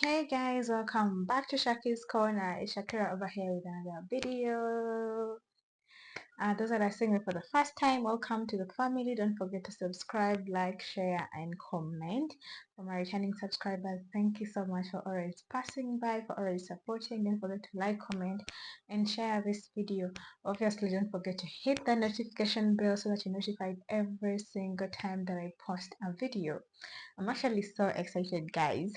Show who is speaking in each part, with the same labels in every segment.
Speaker 1: Hey guys, welcome back to Shaki's Corner. It's Shakira over here with another video. Those that are seeing me for the first time, welcome to the family. Don't forget to subscribe, like, share, and comment. For my returning subscribers, thank you so much for always passing by, for always supporting. Don't forget to like, comment, and share this video. Obviously, don't forget to hit the notification bell so that you're notified every single time that I post a video. I'm actually so excited, guys.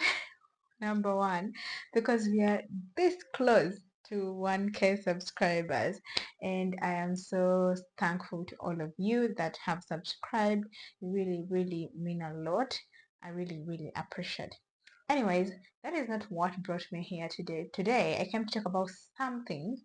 Speaker 1: Number one, because we are this close to 1K subscribers, and I am so thankful to all of you that have subscribed. You really mean a lot. I really appreciate. Anyways, that is not what brought me here today. Today, I came to talk about something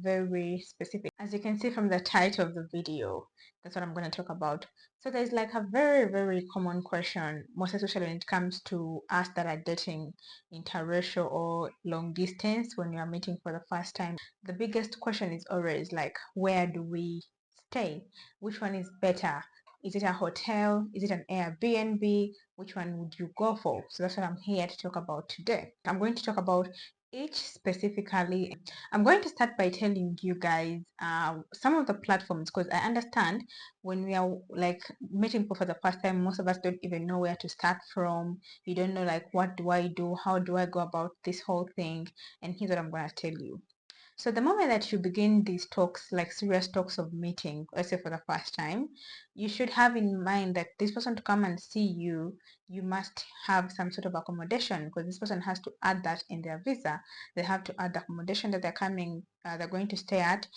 Speaker 1: very specific. As you can see from the title of the video, that's what I'm going to talk about. So there's like a very common question, most especially when it comes to us that are dating interracial or long distance when you are meeting for the first time. The biggest question is always like, where do we stay? Which one is better? Is it a hotel? Is it an Airbnb? Which one would you go for? So that's what I'm here to talk about today. I'm going to talk about each specifically. I'm going to start by telling you guys some of the platforms, because I understand when we are like meeting for the first time, most of us don't even know where to start from. You don't know like, what do I do? How do I go about this whole thing? And here's what I'm going to tell you. So the moment that you begin these talks, like serious talks of meeting, let's say for the first time, you should have in mind that this person to come and see you, you must have some sort of accommodation, because this person has to add that in their visa. They have to add the accommodation that they're coming, they're going to stay at,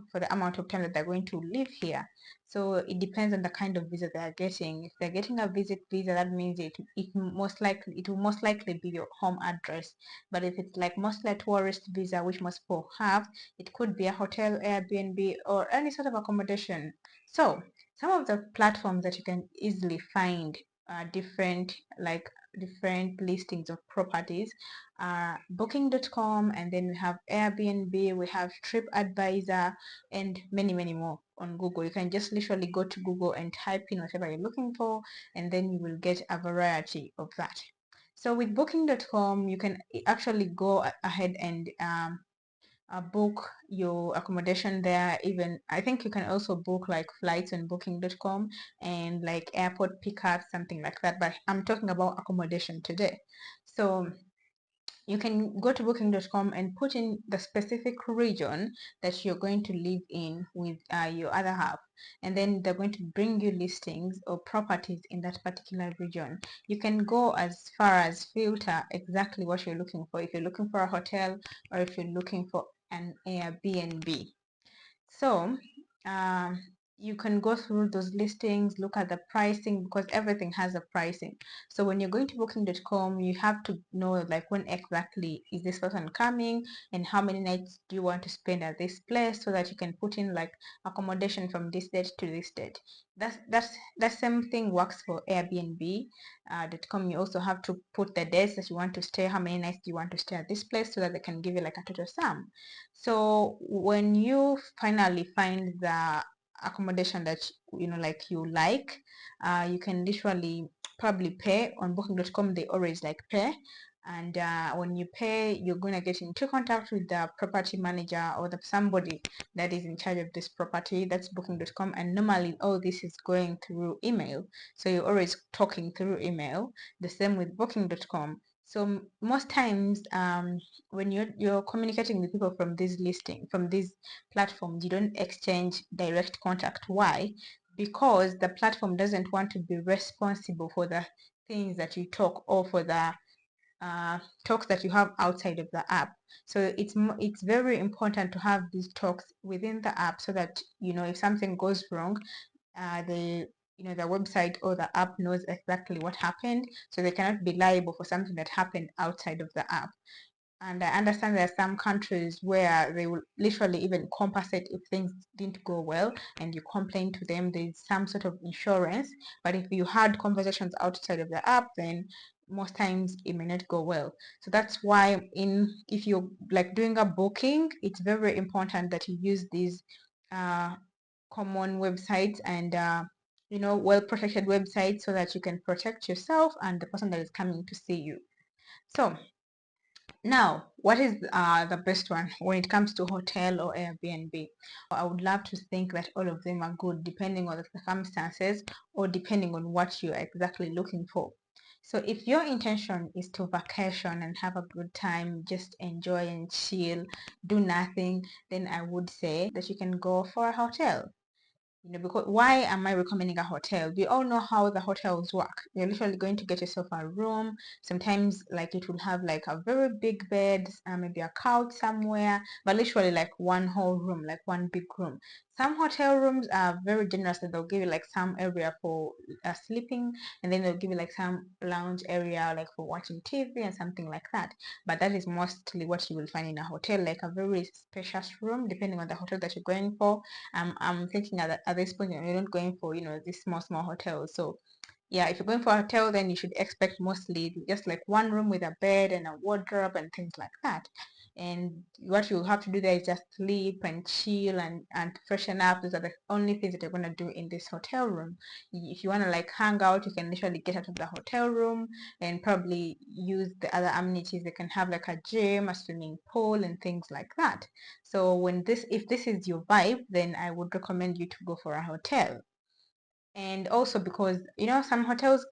Speaker 1: for the amount of time that they're going to live here. So it depends on the kind of visa they are getting. If they're getting a visit visa, that means it will most likely be your home address. But if it's like mostly a tourist visa, which most people have, it could be a hotel, Airbnb, or any sort of accommodation. So some of the platforms that you can easily find different different listings of properties are booking.com, and then we have Airbnb, we have TripAdvisor, and many more on Google. You can just literally go to Google and type in whatever you're looking for, and then you will get a variety of that. So with booking.com, you can actually go ahead and book your accommodation there. Even I think you can also book like flights on booking.com and like airport pickups, something like that. But I'm talking about accommodation today. So you can go to booking.com and put in the specific region that you're going to live in with your other half, and then they're going to bring you listings or properties in that particular region. You can go as far as filter exactly what you're looking for, if you're looking for a hotel or if you're looking for an Airbnb. So you can go through those listings, look at the pricing, because everything has a pricing. So when you're going to booking.com, you have to know like, when exactly is this person coming and how many nights do you want to spend at this place, so that you can put in like accommodation from this date to this date. That same thing works for Airbnb.com. You also have to put the days that you want to stay, how many nights do you want to stay at this place, so that they can give you like a total sum. So when you finally find the accommodation that like you like, you can literally probably pay on booking.com. They always like pay, and when you pay, you're gonna get into contact with the property manager or somebody that is in charge of this property. That's booking.com, and normally all this is going through email, so you're always talking through email. The same with booking.com. So most times, when you're communicating with people from these platforms, you don't exchange direct contact. Why? Because the platform doesn't want to be responsible for the things that you talk, or for the talks that you have outside of the app. So it's very important to have these talks within the app, so that if something goes wrong, the website or the app knows exactly what happened, so they cannot be liable for something that happened outside of the app. And I understand there are some countries where they will literally even compensate if things didn't go well and you complain to them. There's some sort of insurance. But if you had conversations outside of the app, then most times it may not go well. So that's why if you're like doing a booking, it's very important that you use these common websites and well protected websites, so that you can protect yourself and the person that is coming to see you. So now, what is the best one when it comes to hotel or Airbnb? I would love to think that all of them are good depending on the circumstances or depending on what you're exactly looking for. So if your intention is to vacation and have a good time, just enjoy and chill, do nothing, then I would say that you can go for a hotel. Because why am I recommending a hotel? We all know how the hotels work. You're literally going to get yourself a room. Sometimes, like, it will have like a very big bed, maybe a couch somewhere, but literally like one whole room, like one big room. Some hotel rooms are very generous and they'll give you like some area for sleeping, and then they'll give you like some lounge area like for watching TV and something like that. But that is mostly what you will find in a hotel, like a very spacious room, depending on the hotel that you're going for. I'm thinking at this point you're not going for these small hotels. So yeah, if you're going for a hotel, then you should expect mostly just like one room with a bed and a wardrobe and things like that. And what you have to do there is just sleep and chill and freshen up. Those are the only things that you're going to do in this hotel room. If you want to like hang out, you can literally get out of the hotel room and probably use the other amenities. They can have like a gym, a swimming pool, and things like that. So if this is your vibe, then I would recommend you to go for a hotel. And also because some hotels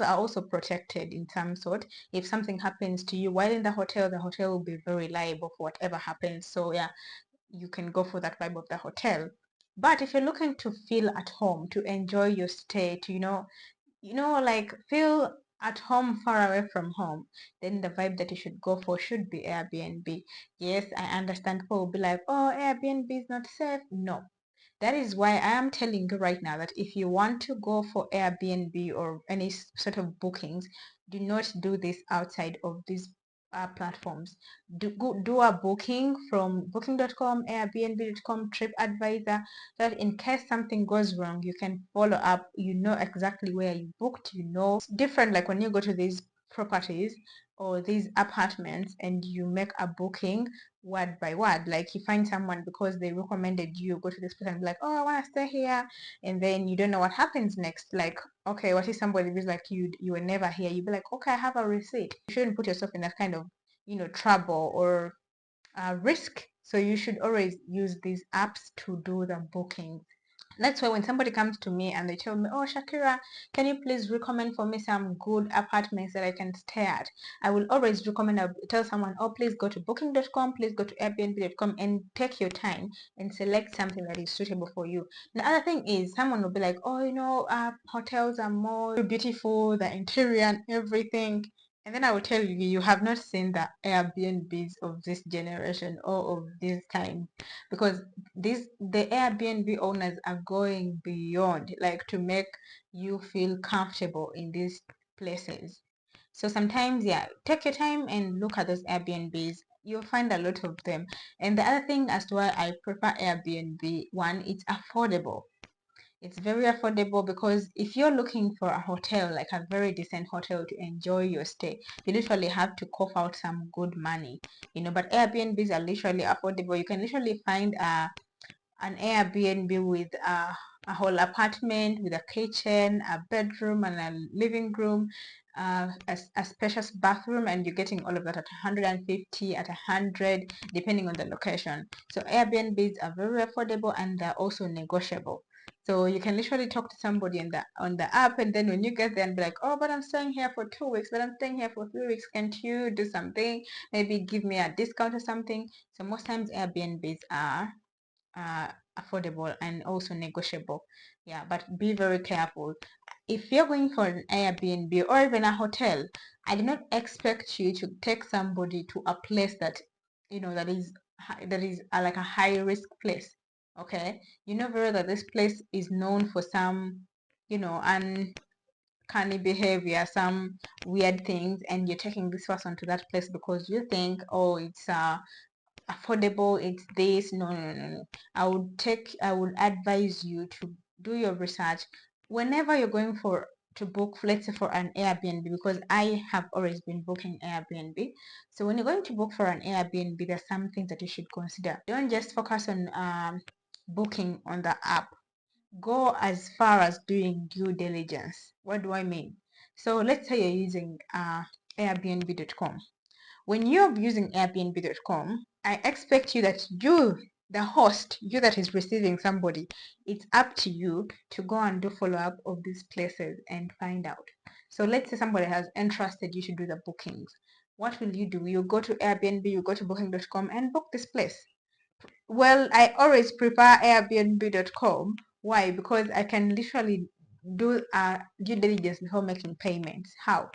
Speaker 1: are also protected in some sort. If something happens to you while in the hotel will be very liable for whatever happens. So yeah, you can go for that vibe of the hotel. But if you're looking to feel at home, to enjoy your stay, to like feel at home far away from home, then the vibe that you should go for should be Airbnb. Yes, I understand people will be like, oh, Airbnb is not safe. No, that is why I am telling you right now that if you want to go for Airbnb or any sort of bookings, do not do this outside of these platforms. Do a booking from booking.com, airbnb.com, TripAdvisor, so that in case something goes wrong, you can follow up. You know exactly where you booked. It's different like when you go to these properties or these apartments and you make a booking word by word. Like you find someone because they recommended you go to this place and be like, oh, I want to stay here, and then you don't know what happens next. Like, okay, what if somebody was like you were never here? You'd be like, okay, I have a receipt. You shouldn't put yourself in that kind of trouble or risk. So you should always use these apps to do the booking. That's why when somebody comes to me and they tell me, oh, Shakira, can you please recommend for me some good apartments that I can stay at? I will always recommend, I'll tell someone, oh, please go to booking.com, please go to airbnb.com and take your time and select something that is suitable for you. The other thing is someone will be like, oh, hotels are more beautiful, the interior and everything. And then I will tell you, you have not seen the Airbnbs of this generation or of this time, because the Airbnb owners are going beyond, like, to make you feel comfortable in these places. So sometimes, yeah, take your time and look at those Airbnbs. You'll find a lot of them. And the other thing as to why I prefer Airbnb, one, it's affordable. It's very affordable because if you're looking for a hotel, like a very decent hotel to enjoy your stay, you literally have to cough out some good money. But Airbnbs are literally affordable. You can literally find an Airbnb with a whole apartment with a kitchen, a bedroom, and a living room, a spacious bathroom, and you're getting all of that at 150, at 100, depending on the location. So Airbnbs are very affordable and they're also negotiable. So you can literally talk to somebody on the app, and then when you get there and be like, oh, but I'm staying here for 2 weeks, but I'm staying here for 3 weeks. Can't you do something? Maybe give me a discount or something. So most times Airbnbs are uh, affordable and also negotiable. Yeah, but be very careful. If you're going for an Airbnb or even a hotel, I do not expect you to take somebody to a place that that is like a high risk place. Okay, you know very well that this place is known for some uncanny behavior, some weird things, and you're taking this person to that place because you think, oh, it's affordable, it's this. No, no, no, no. I would advise you to do your research whenever you're going for to book, let's say for an Airbnb, because I have always been booking Airbnb. So when you're going to book for an Airbnb, there's some things that you should consider. Don't just focus on booking on the app. Go as far as doing due diligence. What do I mean? So let's say you're using Airbnb.com. When you're using Airbnb.com, I expect you that you, the host, you that is receiving somebody, it's up to you to go and do follow up of these places and find out. So let's say somebody has entrusted you to do the bookings. What will you do? You go to Airbnb, you go to booking.com and book this place. Well, I always prefer Airbnb.com. Why? Because I can literally do due diligence before making payments. How?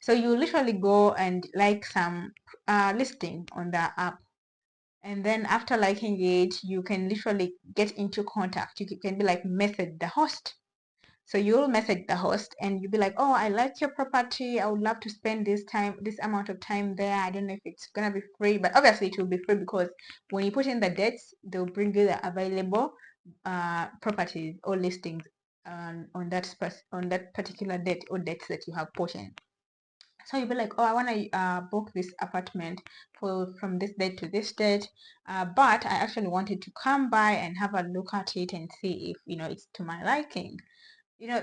Speaker 1: So you literally go and like some listing on the app, and then after liking it, you can literally get into contact. You can be like message the host. So you'll message the host and you'll be like, oh, I like your property. I would love to spend this amount of time there. I don't know if it's gonna be free, but obviously it will be free because when you put in the dates, they'll bring you the available properties or listings on that particular date or dates that you have put in. So you'll be like, oh, I want to book this apartment from this date to this date, but I actually wanted to come by and have a look at it and see if it's to my liking.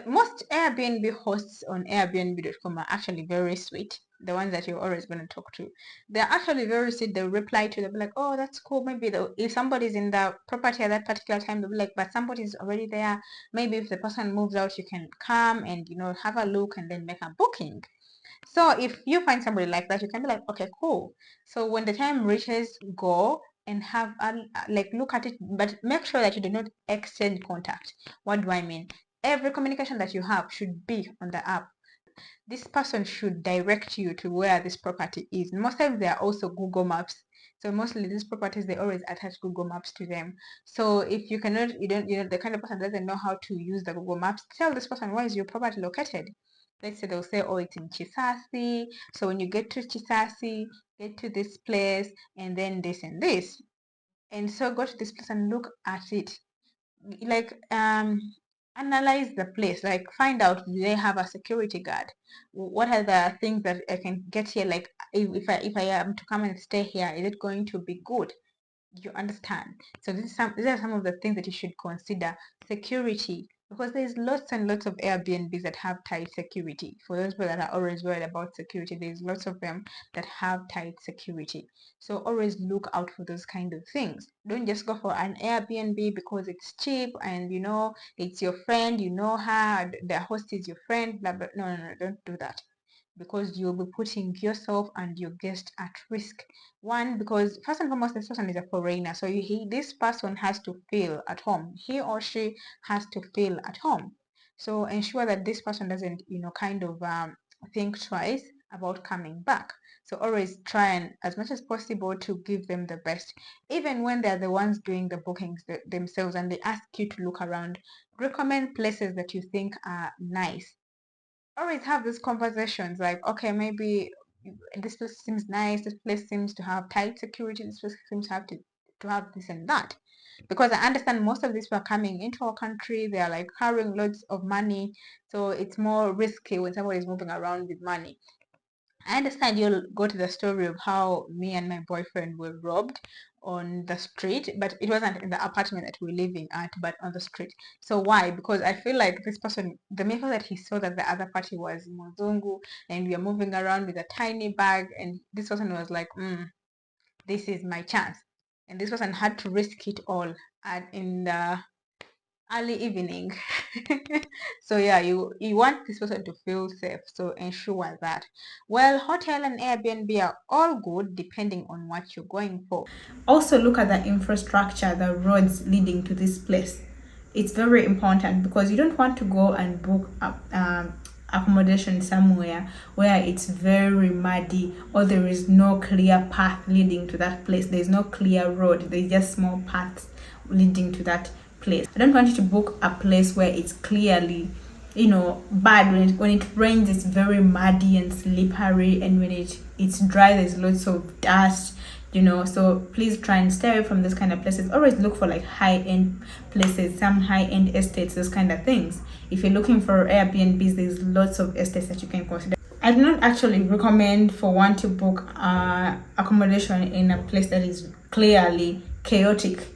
Speaker 1: Most Airbnb hosts on Airbnb.com are actually very sweet. The ones that you're always going to talk to, they're actually very sweet. They'll reply to them, like, oh, that's cool. Maybe if somebody's in the property at that particular time, they'll be like, but somebody's already there. Maybe if the person moves out, you can come and have a look and then make a booking. So if you find somebody like that, you can be like, okay, cool. So when the time reaches, go and have look at it, but make sure that you do not exchange contact. What do I mean? Every communication that you have should be on the app. This person should direct you to where this property is. Most times they are also Google Maps. So mostly these properties, they always attach Google Maps to them. So if you cannot, the kind of person doesn't know how to use the Google Maps, tell this person, where is your property located? Let's say they'll say, oh, it's in Chisasi. So when you get to Chisasi, get to this place and then this and this. And so go to this place and look at it. Like analyze the place, like find out, do they have a security guard? What are the things that I can get here? Like if I am to come and stay here, is it going to be good? You understand? So these are some of the things that you should consider. Security, because there's lots and lots of Airbnbs that have tight security. For those people that are always worried about security, there's lots of them that have tight security. So always look out for those kind of things. Don't just go for an Airbnb because it's cheap and it's your friend, her, the host is your friend, blah blah. No, don't do that, because you'll be putting yourself and your guest at risk. One, because first and foremost, this person is a foreigner, so this person has to feel at home. He or she has to feel at home. So ensure that this person doesn't, kind of think twice about coming back. So always try and, as much as possible, to give them the best. Even when they're the ones doing the bookings themselves and they ask you to look around, recommend places that you think are nice. Always have these conversations like, okay, maybe this place seems nice, this place seems to have tight security, this place seems to have this and that. Because I understand most of these people are coming into our country, they are like carrying loads of money, so it's more risky when somebody is moving around with money. I understand you'll go to the story of how me and my boyfriend were robbed on the street, but it wasn't in the apartment that we were living at, but on the street. So why? Because I feel like this person, the minute that he saw that the other party was Mozungu and we are moving around with a tiny bag, and this person was like, this is my chance. And this person had to risk it all in the early evening. So yeah, you want this person to feel safe, so ensure that. Well, hotel and Airbnb are all good depending on what you're going for.
Speaker 2: Also look at the infrastructure, the roads leading to this place. It's very important because you don't want to go and book accommodation somewhere where it's very muddy or there is no clear path leading to that place. There's no clear road, there's just small paths leading to that place. I don't want you to book a place where it's clearly bad. When it rains, it's very muddy and slippery, and when it's dry, there's lots of dust. So please try and stay away from those kind of places. Always look for like high-end places, some high-end estates, those kind of things. If you're looking for Airbnbs, there's lots of estates that you can consider. I do not actually recommend for one to book accommodation in a place that is clearly chaotic.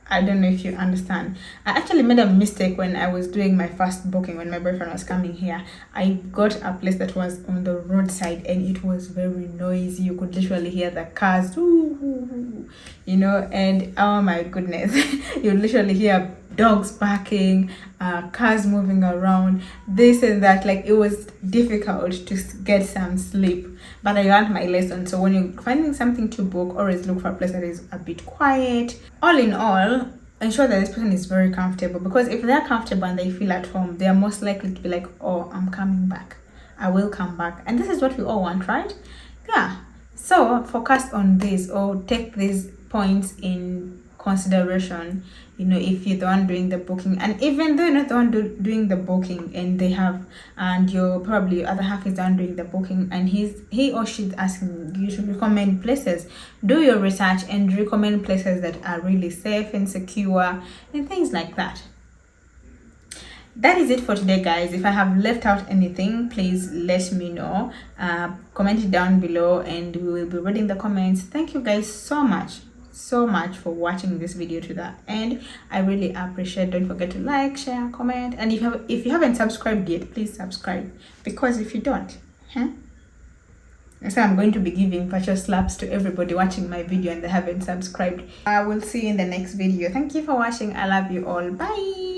Speaker 2: I don't know if you understand. I actually made a mistake when I was doing my first booking when my boyfriend was coming here. I got a place that was on the roadside and it was very noisy. You could literally hear the cars, and oh my goodness, you literally hear dogs barking, cars moving around, this and that. Like, it was difficult to get some sleep. But I learned my lesson. So when you're finding something to book, always look for a place that is a bit quiet. All in all, ensure that this person is very comfortable, because if they're comfortable and they feel at home, they are most likely to be like, oh, I'm coming back. I will come back. And this is what we all want, right? Yeah. So focus on this, or take these points in consideration, if you're the one doing the booking. And even though you're not the one doing the booking, and you're probably your other half is the one doing the booking, and he or she's asking you to recommend places, do your research and recommend places that are really safe and secure and things like that. That is it for today, guys. If I have left out anything, please let me know. Comment it down below and we will be reading the comments. Thank you guys so much for watching this video to the end. I really appreciate. Don't forget to like, share, comment, and if you haven't subscribed yet, please subscribe, because if you don't, so I'm going to be giving virtual slaps to everybody watching my video and they haven't subscribed. I will see you in the next video. Thank you for watching. I love you all. Bye.